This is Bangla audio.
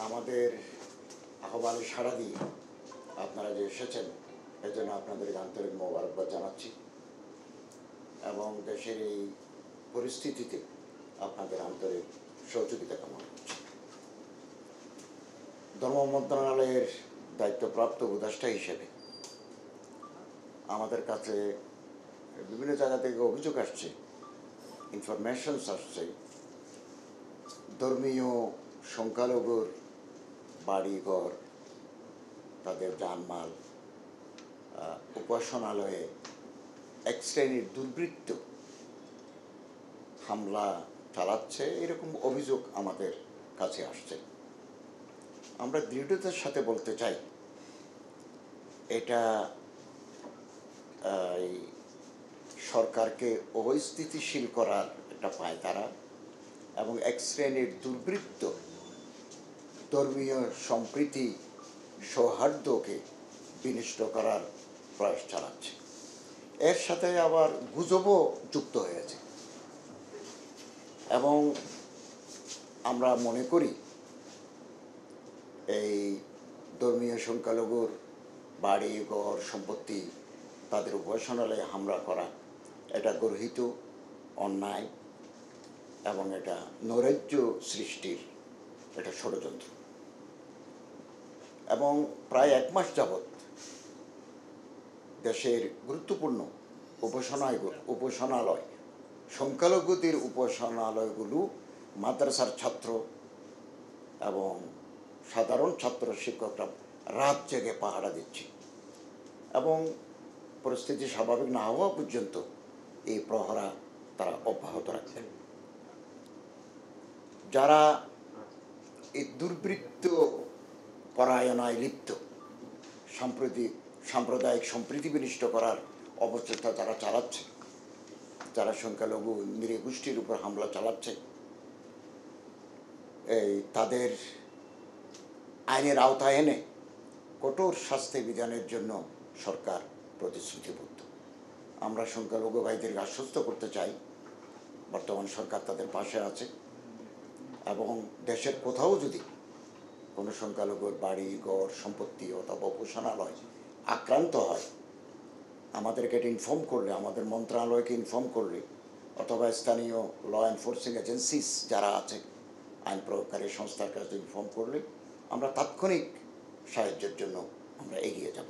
আমাদের আহ্বানে সাড়া দিয়ে আপনারা যে এসেছেন এর জন্য আপনাদেরকে আন্তরিক মোবারকবাদ জানাচ্ছি এবং দেশের এই পরিস্থিতিতে আপনাদের আন্তরিক সহযোগিতা কামনা করছি। ধর্ম মন্ত্রণালয়ের দায়িত্বপ্রাপ্ত উপদেষ্টা হিসেবে আমাদের কাছে বিভিন্ন জায়গা থেকে অভিযোগ আসছে, ইনফরমেশনস আসছে, ধর্মীয় সংখ্যালঘুর বাড়িঘর, তাদের জানমাল, উপাসনালয়ে এক শ্রেণীর দুর্বৃত্ত হামলা চালাচ্ছে, এরকম অভিযোগ আমাদের কাছে আসছে। আমরা দৃঢ়তার সাথে বলতে চাই, এটা সরকারকে অস্থিতিশীল করার একটা পায়তারা এবং এক শ্রেণীর দুর্বৃত্ত ধর্মীয় সম্প্রীতি সৌহার্দ্যকে বিনষ্ট করার প্রয়াস চালাচ্ছে। এর সাথে আবার গুজবও যুক্ত হয়েছে এবং আমরা মনে করি এই ধর্মীয় সংখ্যালঘুর বাড়ি ঘর সম্পত্তি, তাদের উপাসনালয়ে হামলা করা এটা গর্হিত, অন্যায় এবং এটা নৈরাজ্য সৃষ্টির এটা ষড়যন্ত্র। এবং প্রায় 1 মাস যাবৎ দেশের গুরুত্বপূর্ণ উপাসনালয়, সংখ্যালঘুদের উপাসনালয়গুলো মাদ্রাসার ছাত্র এবং সাধারণ ছাত্র শিক্ষকরা রাত জেগে পাহারা দিচ্ছে এবং পরিস্থিতি স্বাভাবিক না হওয়া পর্যন্ত এই প্রহরা তারা অব্যাহত রাখবেন। যারা এই দুর্বৃত্ত পরায়ণায় লিপ্ত, সাম্প্রদায়িক সম্প্রীতি বিনষ্ট করার অপচেষ্টা যারা চালাচ্ছে, যারা সংখ্যালঘু নৃগোষ্ঠীর উপর হামলা চালাচ্ছে, তাদের আইনের আওতায় এনে কঠোর শাস্তি বিধানের জন্য সরকার প্রতিশ্রুতিবদ্ধ। আমরা সংখ্যালঘু ভাইদেরকে আশ্বস্ত করতে চাই, বর্তমান সরকার তাদের পাশে আছে এবং দেশের কোথাও যদি কোনো সংখ্যালঘুর বাড়ি ঘর সম্পত্তি অথবা উপাসনালয় আক্রান্ত হয়, আমাদেরকে এটা ইনফর্ম করলে, আমাদের মন্ত্রণালয়কে ইনফর্ম করলে অথবা স্থানীয় ল এনফোর্সিং এজেন্সিস যারা আছে, আইন প্রয়োগকারী সংস্থার কাছে ইনফর্ম করলে আমরা তাৎক্ষণিক সাহায্যের জন্য আমরা এগিয়ে যাব।